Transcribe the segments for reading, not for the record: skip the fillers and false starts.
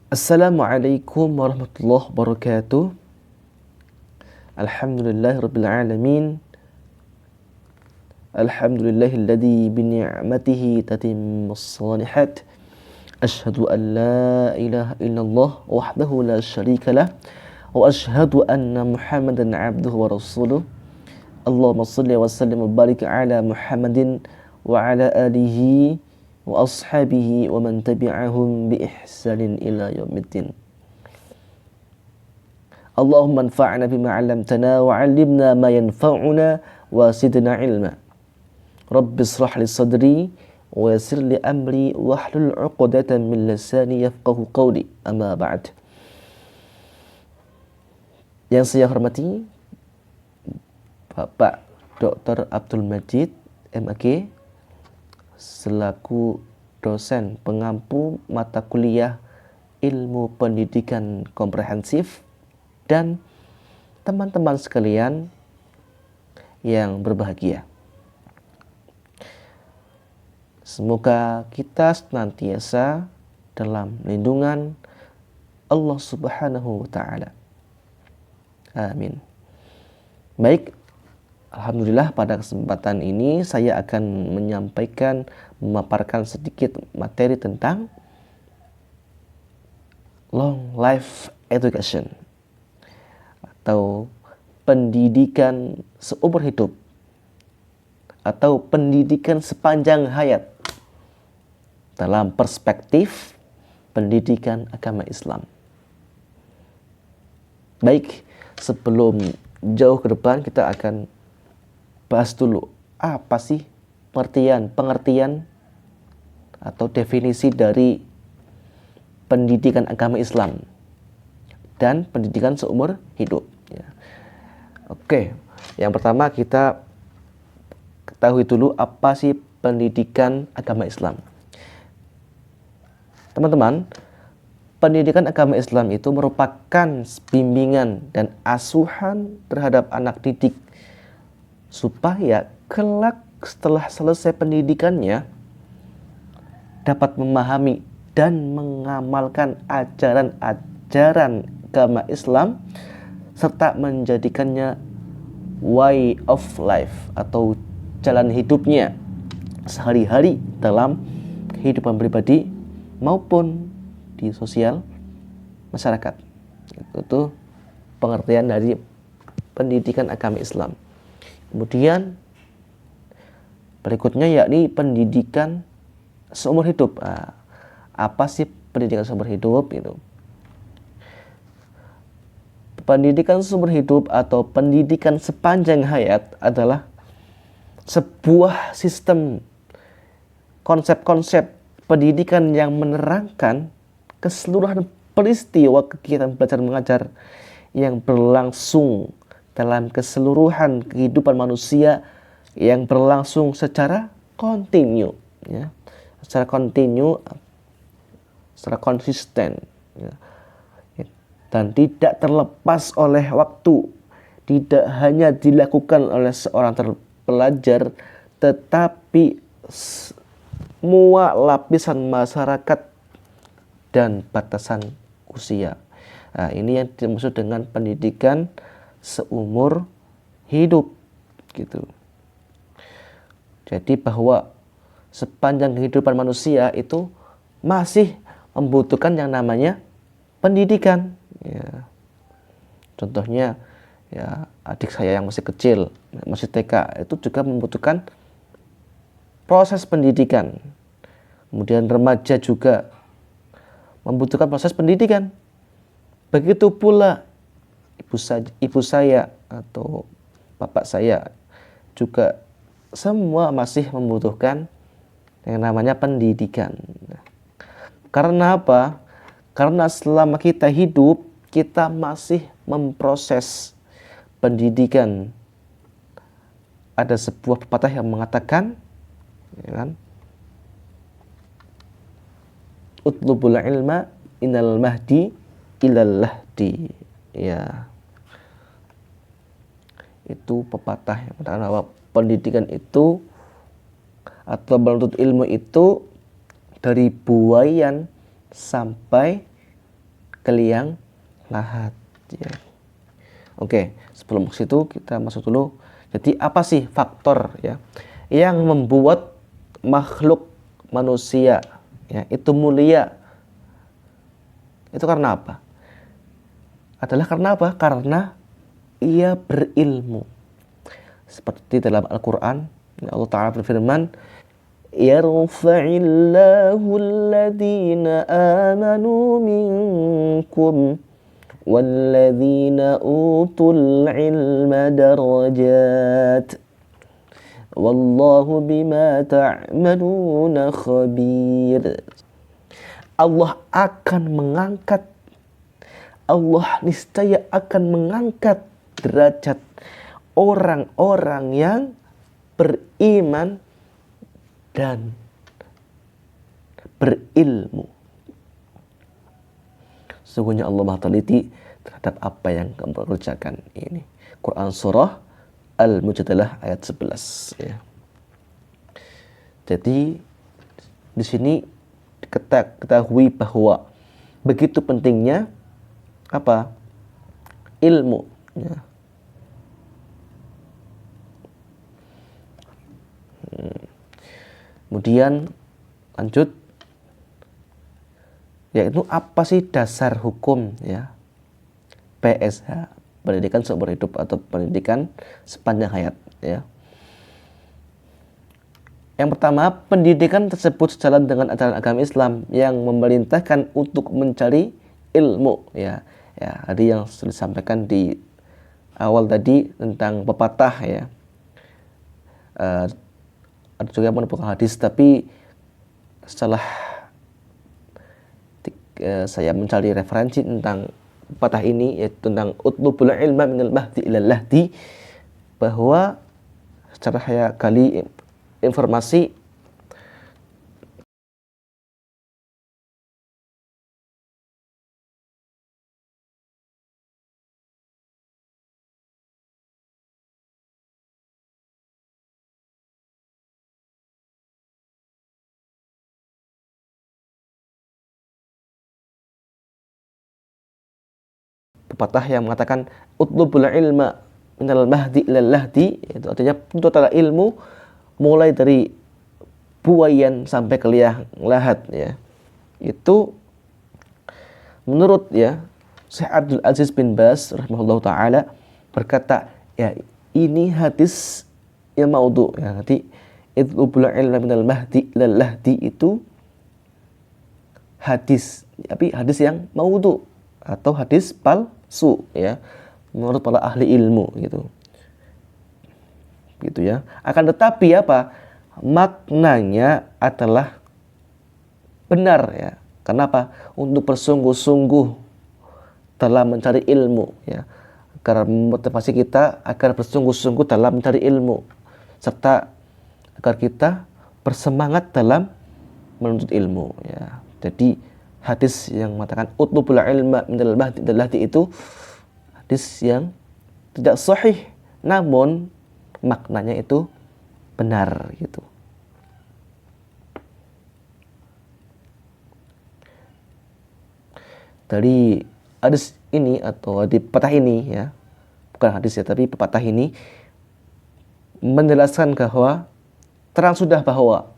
Assalamualaikum warahmatullahi wabarakatuh. Alhamdulillahirabbil alamin. Alhamdulillahilladzi bi ni'matihi tatimmus shalihat. Asyhadu an la ilaha illallah wahdahu la syarika lah wa asyhadu anna Muhammadan 'abduhu wa rasuluh. Allahumma shalli wa sallim wa barik ala Muhammadin wa ala alihi wa ashabihi wa man tabi'ahum bi ihsanin ila yaumiddin. Allahumma anfa'na bima 'allamtana wa 'allimna ma yanfa'una wa zidna 'ilma. Rabbi shrah li sadri wa yassir li amri wahlul 'uqdatam min lisani yafqahu qawli. Amma ba'd. Yang saya hormati Bapak Dr. Abdul Majid MAG selaku dosen pengampu mata kuliah Ilmu Pendidikan Komprehensif, dan teman-teman sekalian yang berbahagia. Semoga kita senantiasa dalam lindungan Allah Subhanahu wa Ta'ala. Amin. Baik, alhamdulillah pada kesempatan ini saya akan memaparkan sedikit materi tentang long life education atau pendidikan seumur hidup atau pendidikan sepanjang hayat dalam perspektif pendidikan agama Islam. Baik, sebelum jauh ke depan kita akan bahas dulu apa sih pengertian atau definisi dari pendidikan agama Islam dan pendidikan seumur hidup. Oke, yang pertama kita ketahui dulu apa sih pendidikan agama Islam. Teman-teman, pendidikan agama Islam itu merupakan bimbingan dan asuhan terhadap anak didik supaya kelak setelah selesai pendidikannya dapat memahami dan mengamalkan ajaran-ajaran agama Islam serta menjadikannya way of life atau jalan hidupnya sehari-hari dalam kehidupan pribadi maupun di sosial masyarakat. Itu pengertian dari pendidikan agama Islam. Kemudian berikutnya yakni pendidikan seumur hidup. Apa sih pendidikan seumur hidup itu? Pendidikan seumur hidup atau pendidikan sepanjang hayat adalah sebuah sistem konsep-konsep pendidikan yang menerangkan keseluruhan peristiwa kegiatan belajar mengajar yang berlangsung dalam keseluruhan kehidupan manusia yang berlangsung secara kontinu, secara kontinu, secara konsisten, dan tidak terlepas oleh waktu, tidak hanya dilakukan oleh seorang pelajar, tetapi semua lapisan masyarakat dan batasan usia. Ini yang dimaksud dengan pendidikan seumur hidup, gitu. Jadi bahwa sepanjang kehidupan manusia itu masih membutuhkan yang namanya pendidikan. Contohnya adik saya yang masih kecil, masih TK, itu juga membutuhkan proses pendidikan. Kemudian remaja juga membutuhkan proses pendidikan. Begitu pula ibu saya atau bapak saya juga semua masih membutuhkan yang namanya pendidikan. Karena apa? Karena selama kita hidup, kita masih memproses pendidikan. Ada sebuah pepatah yang mengatakan, utlubul ilma innal mahdi ilal lahdi. Itu pepatah yang mengatakan bahwa pendidikan itu atau menuntut ilmu itu dari buayan sampai ke liang lahat ya. Oke, sebelum ke situ kita masuk dulu. Jadi apa sih faktor ya yang membuat makhluk manusia ya itu mulia? Itu karena apa? Adalah karena apa? Karena ia berilmu. Seperti dalam Al-Quran, Allah Ta'ala berfirman, Yarfa'illahu alladhina amanu minkum walladhina utul ilma darajat. Wallahu bima ta'maluna khabir. Allah akan mengangkat, Allah niscaya akan mengangkat derajat orang-orang yang beriman dan berilmu. Sesungguhnya Allah Maha teliti terhadap apa yang kamu kerjakan ini. Quran surah Al-Mujadalah ayat 11 ya. Jadi di sini kita ketahui bahwa begitu pentingnya apa? Ilmu ya. Kemudian lanjut, yaitu apa sih dasar hukum ya PSH, pendidikan seumur hidup atau pendidikan sepanjang hayat ya. Yang pertama, pendidikan tersebut sejalan dengan ajaran agama Islam yang memerintahkan untuk mencari ilmu ya. Ya, tadi yang sudah disampaikan di awal tadi tentang pepatah ya. Ada juga yang menemukan hadis, tapi setelah saya mencari referensi tentang pepatah ini, yaitu tentang utlubul ilma minal mahdi ilal lahdi, bahwa secara saya gali informasi pepatah yang mengatakan utlubul ilma minal mahdi ilal lahdi, itu artinya tuntutlah ilmu mulai dari buayan sampai ke liang lahat ya. Itu menurut ya Syekh Abdul Aziz bin Baz rahimahullah taala berkata, ya ini hadis yang maudhu ya. Nanti utlubul ilma minal mahdi ilal lahdi itu hadis, tapi hadis yang maudhu atau hadis palsu ya menurut para ahli ilmu gitu ya. Akan tetapi apa, maknanya adalah benar ya. Kenapa? Untuk bersungguh-sungguh dalam mencari ilmu ya, agar motivasi kita agar bersungguh-sungguh dalam mencari ilmu, serta agar kita bersemangat dalam menuntut ilmu ya. Jadi hadis yang mengatakan utlubul ilma minal mahdi ilal lahdi itu hadis yang tidak sahih, namun maknanya itu benar gitu. Dari hadis ini atau di pepatah ini ya, bukan hadis ya, tapi pepatah ini menjelaskan bahwa terang sudah bahwa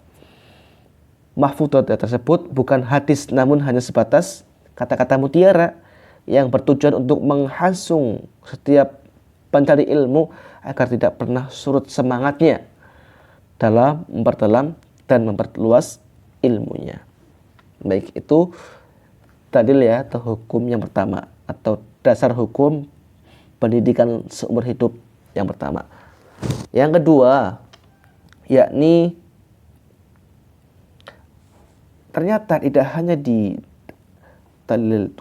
mahfudhat tersebut bukan hadis, namun hanya sebatas kata-kata mutiara yang bertujuan untuk menghasung setiap pencari ilmu agar tidak pernah surut semangatnya dalam memperdalam dan memperluas ilmunya. Baik, itu dalil ya atau hukum yang pertama atau dasar hukum pendidikan seumur hidup yang pertama. Yang kedua, yakni ternyata tidak hanya di dalil,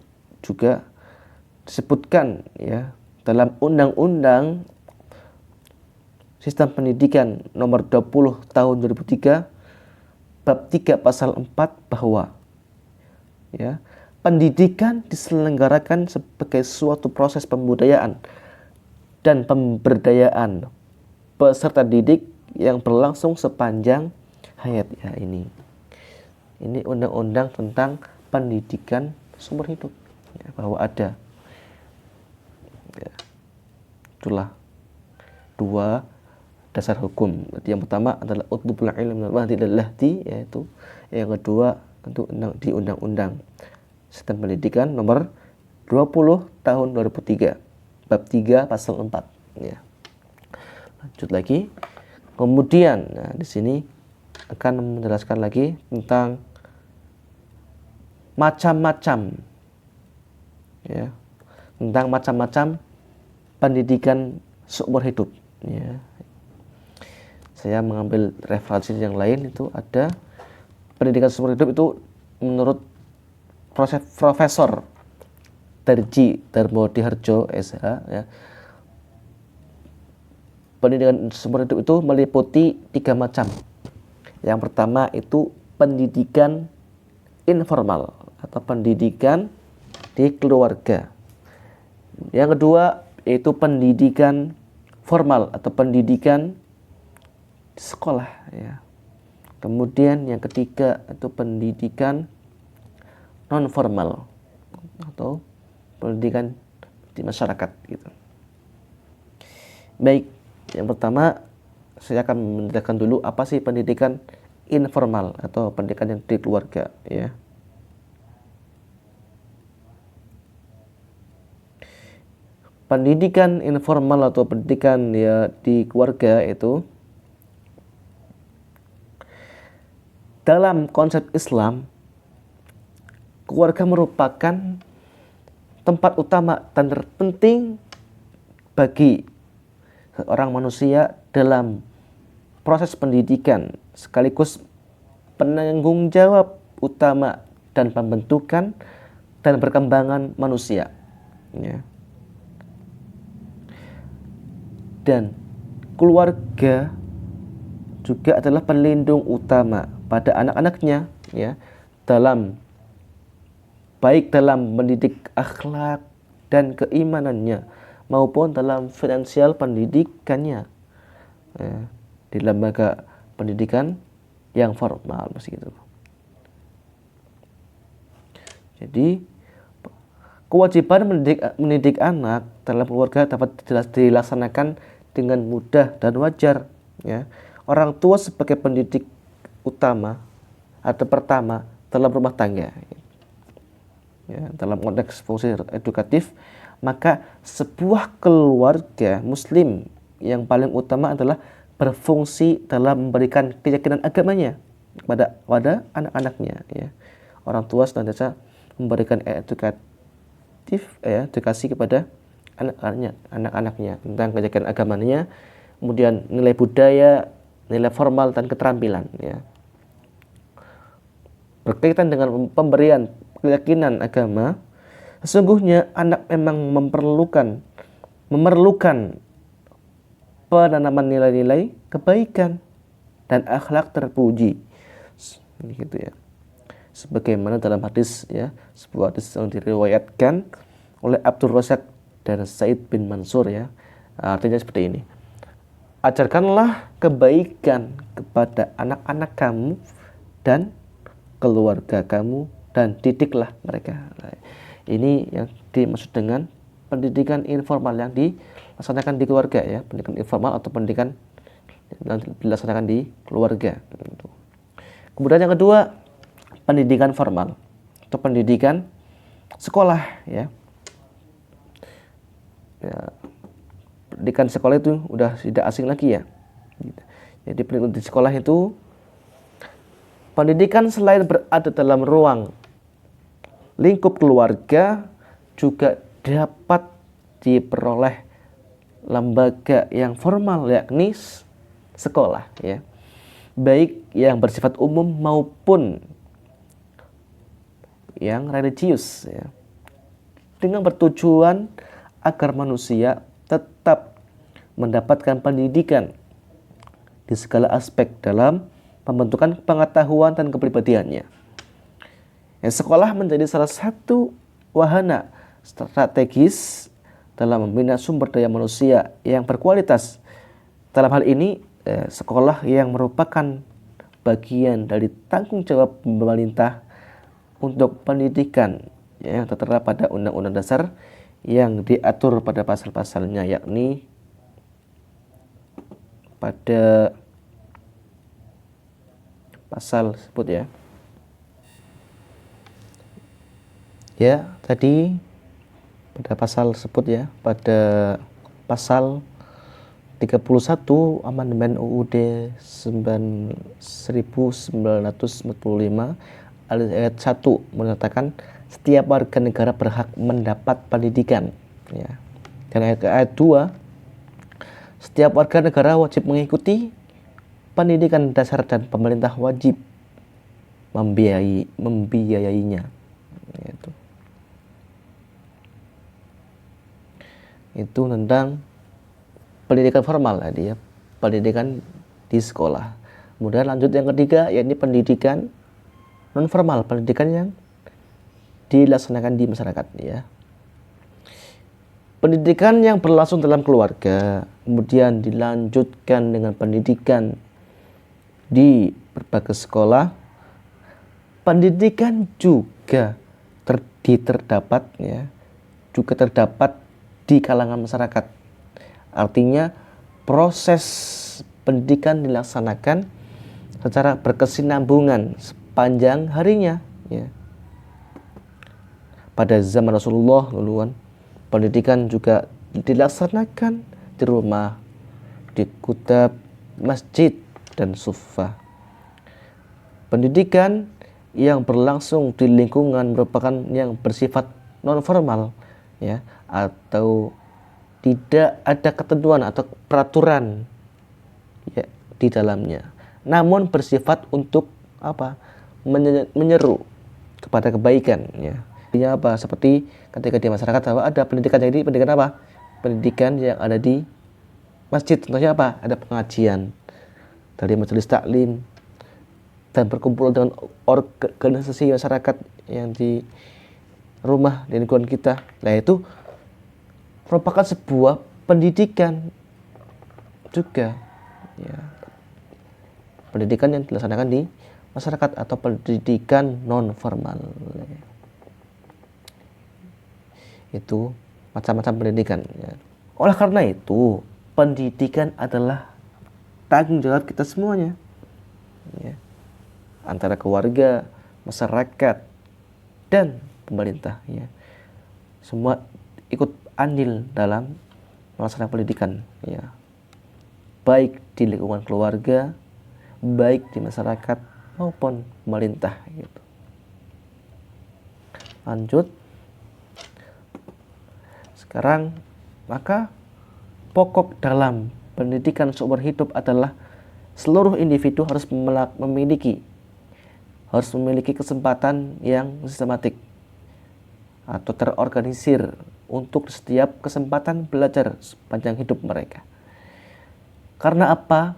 juga disebutkan ya dalam Undang-Undang Sistem Pendidikan Nomor 20 Tahun 2003 Bab 3 Pasal 4 bahwa ya pendidikan diselenggarakan sebagai suatu proses pembudayaan dan pemberdayaan peserta didik yang berlangsung sepanjang hayat ya. Ini undang-undang tentang pendidikan seumur hidup ya, bahwa ada. Ya. Itulah dua dasar hukum. Jadi yang pertama adalah utlubul ilmi minal mahdi ilal lahdi, yaitu yang kedua untuk di Undang-Undang Sistem Pendidikan nomor 20 tahun 2003 bab 3 pasal 4 ya. Lanjut lagi. Kemudian di sini akan menjelaskan lagi tentang macam-macam ya, tentang macam-macam pendidikan seumur hidup ya. Saya mengambil referensi yang lain, itu ada pendidikan seumur hidup itu menurut Profesor Darji Darmodiharjo SH ya. Pendidikan seumur hidup itu meliputi 3 macam. Yang pertama itu pendidikan informal atau pendidikan di keluarga. Yang kedua yaitu pendidikan formal atau pendidikan di sekolah ya. Kemudian yang ketiga itu pendidikan non formal atau pendidikan di masyarakat gitu. Baik, yang pertama saya akan menjelaskan dulu apa sih pendidikan informal atau pendidikan yang di keluarga ya. Pendidikan informal atau pendidikan ya di keluarga itu dalam konsep Islam, keluarga merupakan tempat utama dan terpenting bagi seorang manusia dalam proses pendidikan, sekaligus penanggung jawab utama dan pembentukan dan perkembangan manusia ya. Dan keluarga juga adalah pelindung utama pada anak-anaknya ya, baik dalam mendidik akhlak dan keimanannya maupun dalam finansial pendidikannya ya, di lembaga pendidikan yang formal begitu. Jadi kewajiban mendidik anak dalam keluarga dapat dilaksanakan dengan mudah dan wajar ya. Orang tua sebagai pendidik utama atau pertama dalam rumah tangga ya, dalam konteks fungsi edukatif, maka sebuah keluarga muslim yang paling utama adalah berfungsi dalam memberikan keyakinan agamanya kepada anak-anaknya ya. Orang tua senantiasa memberikan edukasi kepada anak-anaknya tentang keyakinan agamanya, kemudian nilai budaya, nilai formal dan keterampilan ya. Berkaitan dengan pemberian keyakinan agama, sesungguhnya anak memang memerlukan penanaman nilai-nilai kebaikan dan akhlak terpuji gitu ya. Sebagaimana dalam hadis ya, sebuah hadis yang diriwayatkan oleh Abdul Razak dan Said bin Mansur ya. Artinya seperti ini. Ajarkanlah kebaikan kepada anak-anak kamu dan keluarga kamu dan didiklah mereka. Nah, ini yang dimaksud dengan pendidikan informal yang dilaksanakan di keluarga ya, pendidikan informal atau pendidikan yang dilaksanakan di keluarga. Kemudian yang kedua, pendidikan formal atau pendidikan sekolah ya. Pendidikan sekolah itu udah tidak asing lagi ya. Jadi pendidikan di sekolah itu pendidikan selain berada dalam ruang lingkup keluarga juga dapat diperoleh lembaga yang formal yakni sekolah ya. Baik yang bersifat umum maupun yang religius ya. Dengan bertujuan agar manusia tetap mendapatkan pendidikan di segala aspek dalam pembentukan pengetahuan dan kepribadiannya. Sekolah menjadi salah satu wahana strategis dalam membina sumber daya manusia yang berkualitas. Dalam hal ini, sekolah yang merupakan bagian dari tanggung jawab pemerintah untuk pendidikan yang tertera pada Undang-Undang Dasar yang diatur pada pasal-pasalnya, yakni pada pasal tersebut ya. Ya, tadi pada pasal tersebut ya, pada pasal 31 Amandemen UUD 1945 ayat 1 menyatakan setiap warga negara berhak mendapat pendidikan ya. Dan ayat 2, setiap warga negara wajib mengikuti pendidikan dasar dan pemerintah wajib membiayainya. Itu tentang pendidikan formal tadi ya, pendidikan di sekolah. Kemudian lanjut yang ketiga, yakni pendidikan non formal, pendidikan yang dilaksanakan di masyarakat ya. Pendidikan yang berlangsung dalam keluarga, kemudian dilanjutkan dengan pendidikan di berbagai sekolah. Pendidikan juga terdapat ya, juga terdapat di kalangan masyarakat. Artinya proses pendidikan dilaksanakan secara berkesinambungan sepanjang harinya ya. Pada zaman Rasulullah duluan, pendidikan juga dilaksanakan di rumah, di kutab, masjid, dan sufa. Pendidikan yang berlangsung di lingkungan merupakan yang bersifat non formal ya, atau tidak ada ketentuan atau peraturan ya di dalamnya, namun bersifat untuk apa? Menyeru kepada kebaikan ya. Artinya apa? Seperti ketika di masyarakat bahwa ada pendidikan, jadi pendidikan apa? Pendidikan yang ada di masjid, contohnya apa? Ada pengajian dari majelis taklim dan berkumpul dengan organisasi masyarakat yang di rumah di lingkungan kita. Nah, itu merupakan sebuah pendidikan juga ya. Pendidikan yang dilaksanakan di masyarakat atau pendidikan non formal. Itu macam-macam pendidikan ya. Oleh karena itu, pendidikan adalah tanggung jawab kita semuanya ya. Antara keluarga, masyarakat, dan pemerintah ya. Semua ikut andil dalam melaksanakan pendidikan ya. Baik di lingkungan keluarga, baik di masyarakat maupun pemerintah gitu. Lanjut. Sekarang maka pokok dalam pendidikan seumur hidup adalah seluruh individu harus memiliki kesempatan yang sistematik atau terorganisir untuk setiap kesempatan belajar sepanjang hidup mereka. Karena apa?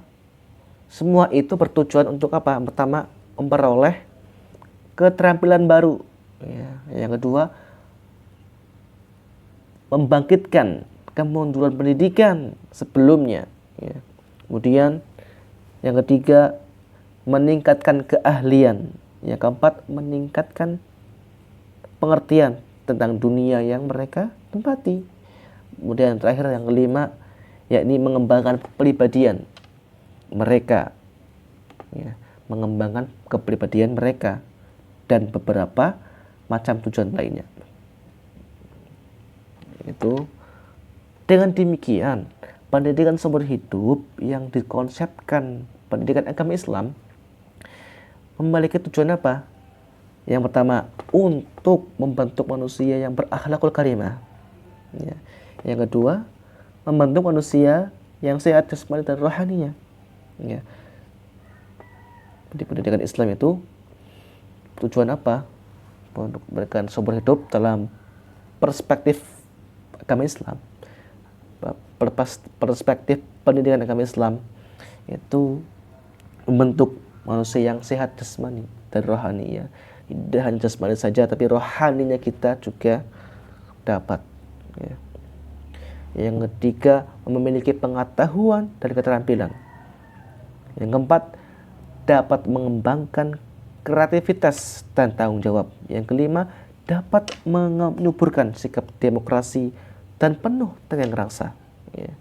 Semua itu bertujuan untuk apa? Pertama, memperoleh keterampilan baru ya. Yang kedua, membangkitkan kemunduran pendidikan sebelumnya ya. Kemudian yang ketiga, meningkatkan keahlian. Yang keempat, meningkatkan pengertian tentang dunia yang mereka tempati. Kemudian yang terakhir, yang kelima, yakni mengembangkan kepribadian mereka ya, mengembangkan kepribadian mereka dan beberapa macam tujuan lainnya. Itu dengan demikian pendidikan seumur hidup yang dikonsepkan pendidikan agama Islam memiliki tujuan apa? Yang pertama, untuk membentuk manusia yang berakhlakul karimah ya. Yang kedua, membentuk manusia yang sehat jasmani dan rohaninya ya. Di pendidikan Islam itu tujuan apa? Untuk memberikan seumur hidup dalam perspektif agama Islam, perspektif pendidikan agama Islam itu membentuk manusia yang sehat jasmani dan rohani ya. Tidak hanya jasmani saja, tapi rohaninya kita juga dapat ya. Yang ketiga, memiliki pengetahuan dan keterampilan. Yang keempat, dapat mengembangkan kreativitas dan tanggung jawab. Yang kelima, dapat menyuburkan sikap demokrasi dan penuh tenggang rasa. Ya.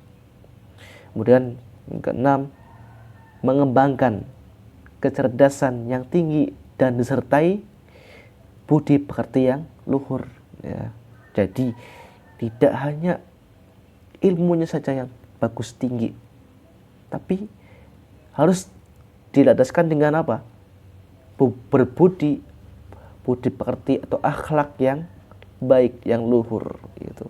Kemudian yang keenam, mengembangkan kecerdasan yang tinggi dan disertai budi pekerti yang luhur. Ya. Jadi tidak hanya ilmunya saja yang bagus tinggi, tapi harus dilandaskan dengan apa? Budi pekerti atau akhlak yang baik, yang luhur gitu.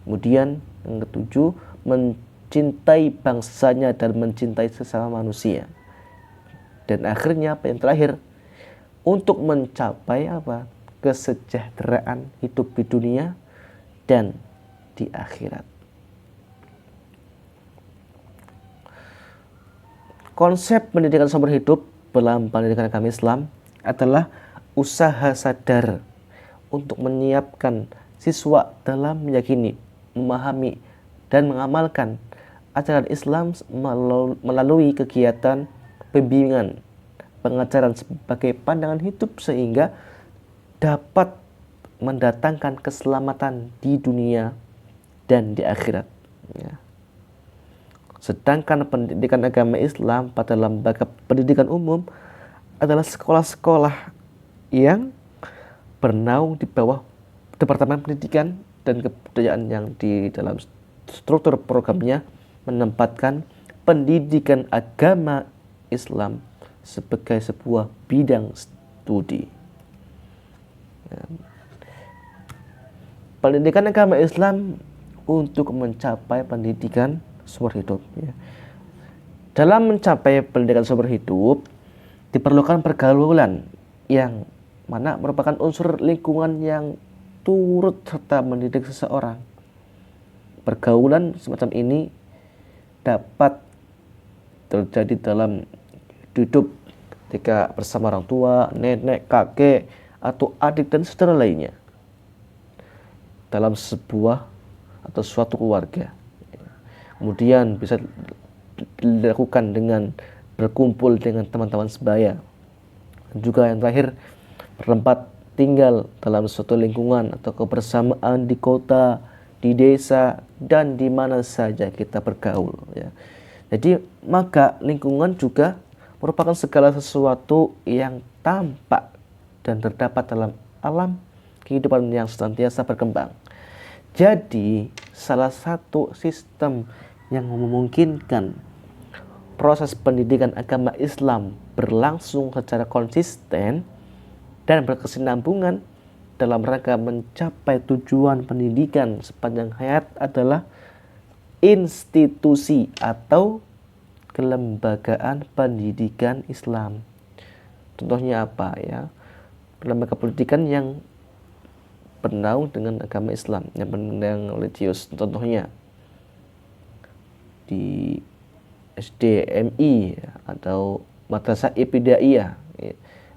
Kemudian yang ketujuh, mencintai bangsanya dan mencintai sesama manusia. Dan akhirnya apa yang terakhir, untuk mencapai apa? Kesejahteraan hidup di dunia dan di akhirat. Konsep pendidikan seumur hidup dalam pendidikan agama Islam adalah usaha sadar untuk menyiapkan siswa dalam meyakini, memahami, dan mengamalkan ajaran Islam melalui kegiatan pembimbingan, pengajaran sebagai pandangan hidup sehingga dapat mendatangkan keselamatan di dunia dan di akhirat. Ya. Sedangkan pendidikan agama Islam pada lembaga pendidikan umum adalah sekolah-sekolah yang bernaung di bawah Departemen Pendidikan dan Kebudayaan yang di dalam struktur programnya menempatkan pendidikan agama Islam sebagai sebuah bidang studi. Pendidikan agama Islam untuk mencapai pendidikan seumur hidup. Ya. Dalam mencapai pendidikan seumur hidup diperlukan pergaulan yang mana merupakan unsur lingkungan yang turut serta mendidik seseorang. Pergaulan semacam ini dapat terjadi dalam hidup ketika bersama orang tua, nenek, kakek, atau adik dan saudara lainnya dalam sebuah atau suatu keluarga. Kemudian bisa dilakukan dengan berkumpul dengan teman-teman sebaya. Dan juga yang terakhir, bertempat tinggal dalam suatu lingkungan atau kebersamaan di kota, di desa, dan di mana saja kita bergaul. Ya. Jadi maka lingkungan juga merupakan segala sesuatu yang tampak dan terdapat dalam alam kehidupan yang senantiasa berkembang. Jadi salah satu sistem yang memungkinkan proses pendidikan agama Islam berlangsung secara konsisten dan berkesinambungan dalam rangka mencapai tujuan pendidikan sepanjang hayat adalah institusi atau kelembagaan pendidikan Islam. Contohnya apa ya? Lembaga pendidikan yang bernaung dengan agama Islam, yang religius. Contohnya di SDMI atau Madrasah Ibtidaiyah.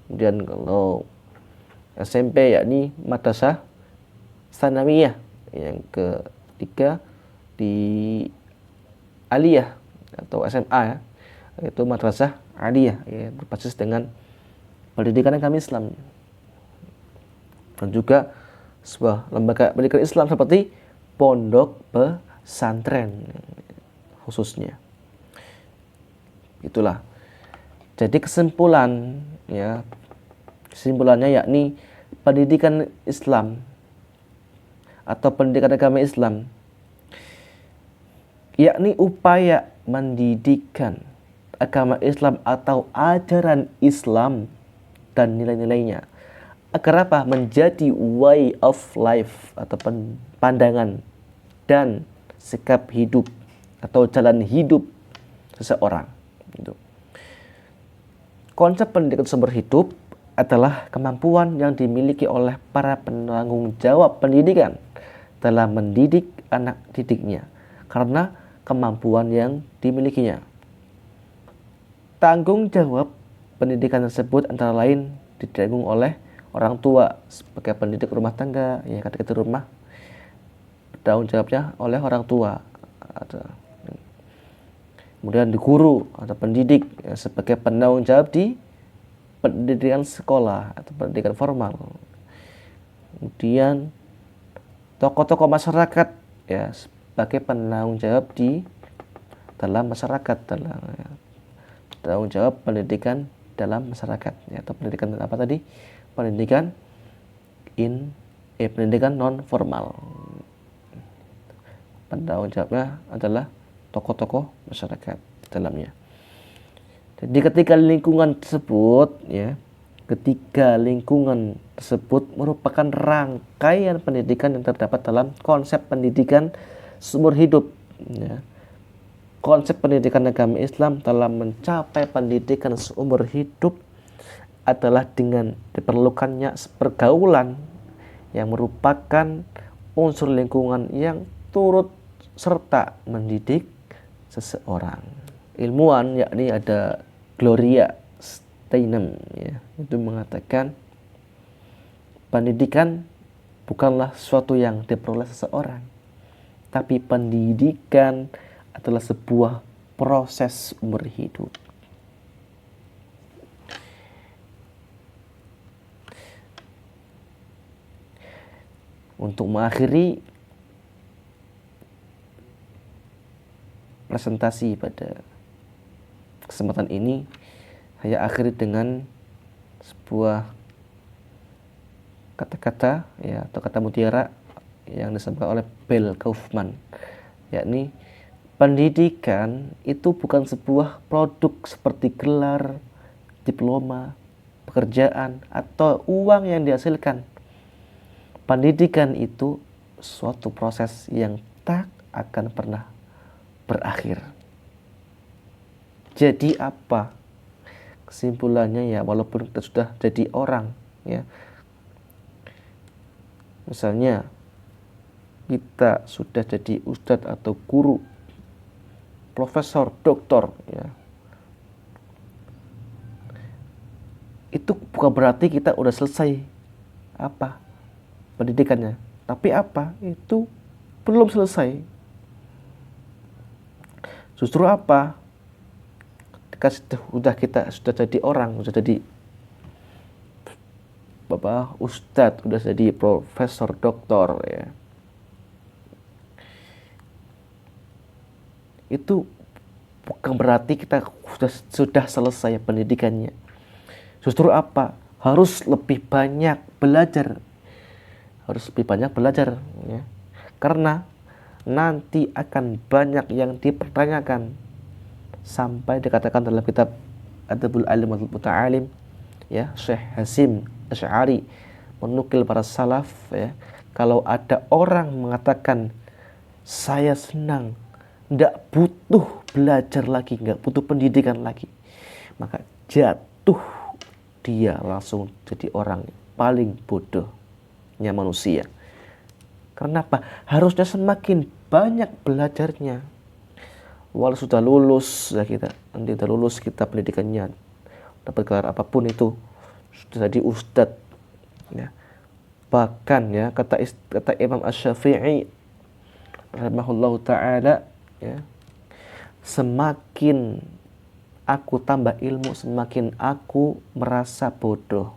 Kemudian kalau SMP yakni Madrasah Tsanawiyah. Yang ketiga di Aliyah atau SMA ya, yaitu Madrasah Aliyah ya, berbasis dengan pendidikan agama Islam. Dan juga sebuah lembaga pendidikan Islam seperti pondok pesantren khususnya. Itulah. Jadi kesimpulannya yakni pendidikan Islam atau pendidikan agama Islam yakni upaya mendidikan agama Islam atau ajaran Islam dan nilai-nilainya agar apa? Menjadi way of life atau pandangan dan sikap hidup atau jalan hidup seseorang. Gitu. Konsep pendidikan seumur hidup adalah kemampuan yang dimiliki oleh para penanggung jawab pendidikan dalam mendidik anak didiknya karena kemampuan yang dimilikinya. Tanggung jawab pendidikan tersebut antara lain ditanggung oleh orang tua sebagai pendidik rumah tangga, ya ketika di rumah tanggung jawabnya oleh orang tua. Kemudian di guru atau pendidik ya, sebagai penanggung jawab di pendidikan sekolah atau pendidikan formal. Kemudian tokoh-tokoh masyarakat ya sebagai penanggung jawab di dalam masyarakat, dalam ya, tanggung jawab pendidikan dalam masyarakat ya, atau pendidikan apa tadi? Pendidikan pendidikan non formal. Penanggung jawabnya adalah tokoh-tokoh masyarakat di dalamnya. Jadi ketika lingkungan tersebut merupakan rangkaian pendidikan yang terdapat dalam konsep pendidikan seumur hidup ya. Konsep pendidikan agama Islam dalam mencapai pendidikan seumur hidup adalah dengan diperlukannya pergaulan yang merupakan unsur lingkungan yang turut serta mendidik seseorang. Ilmuwan yakni ada Gloria Steinem ya, itu mengatakan pendidikan bukanlah sesuatu yang diperoleh seseorang, tapi pendidikan adalah sebuah proses umur hidup. Untuk mengakhiri presentasi pada kesempatan ini, saya akhiri dengan sebuah kata-kata ya, atau kata mutiara yang disampaikan oleh Bill Kaufman, yakni pendidikan itu bukan sebuah produk seperti gelar, diploma, pekerjaan, atau uang yang dihasilkan. Pendidikan itu suatu proses yang tak akan pernah berakhir. Jadi apa kesimpulannya ya, walaupun kita sudah jadi orang ya, misalnya kita sudah jadi ustadz atau guru, profesor, doktor ya, itu bukan berarti kita udah selesai apa pendidikannya, tapi apa itu belum selesai. Justru apa, ketika sudah jadi orang, sudah jadi ustadz, sudah jadi profesor, doktor ya, itu bukan berarti kita sudah selesai pendidikannya. Justru apa, harus lebih banyak belajar, ya, karena nanti akan banyak yang dipertanyakan, sampai dikatakan dalam kitab Adabul Alim wal Muta'alim ya, Syekh Hasim Asy'ari menukil para salaf ya, kalau ada orang mengatakan saya senang, tidak butuh belajar lagi, nggak butuh pendidikan lagi, maka jatuh dia langsung jadi orang paling bodohnya manusia. Karena apa? Harusnya semakin banyak belajarnya. Walau sudah lulus ya, nanti udah lulus kita pendidikannya, dapat gelar apapun itu, sudah jadi ustadz ya. Bahkan ya kata Imam Asy-Syafi'i rahimahullahu taala ya, semakin aku tambah ilmu, semakin aku merasa bodoh.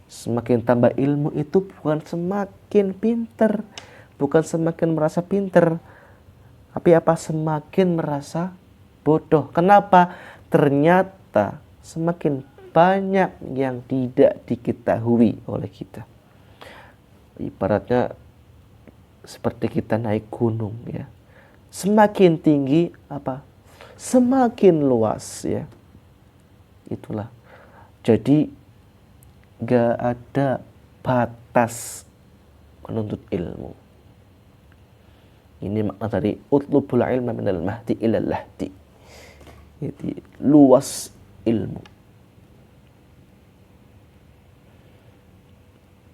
Semakin tambah ilmu itu bukan semakin pinter, bukan semakin merasa pinter, tapi apa, semakin merasa bodoh. Kenapa? Ternyata semakin banyak yang tidak diketahui oleh kita. Ibaratnya seperti kita naik gunung ya, semakin tinggi apa, semakin luas ya. Itulah, jadi gak ada batas menuntut ilmu. Ini makna dari utlubul ilma minal mahdi ilal lahdi. Jadi luas ilmu.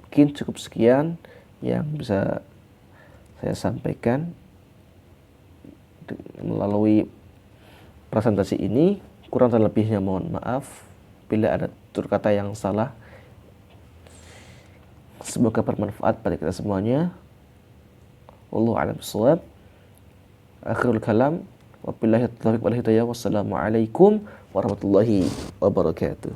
Mungkin cukup sekian yang bisa saya sampaikan melalui presentasi ini. Kurang dan lebihnya mohon maaf bila ada tutur kata yang salah. Semoga bermanfaat pada kita semuanya. Wallahu a'lam bishawab. Akhirul kalam. Wabillahi taufiq wal hidayah. Wassalamualaikum warahmatullahi wabarakatuh.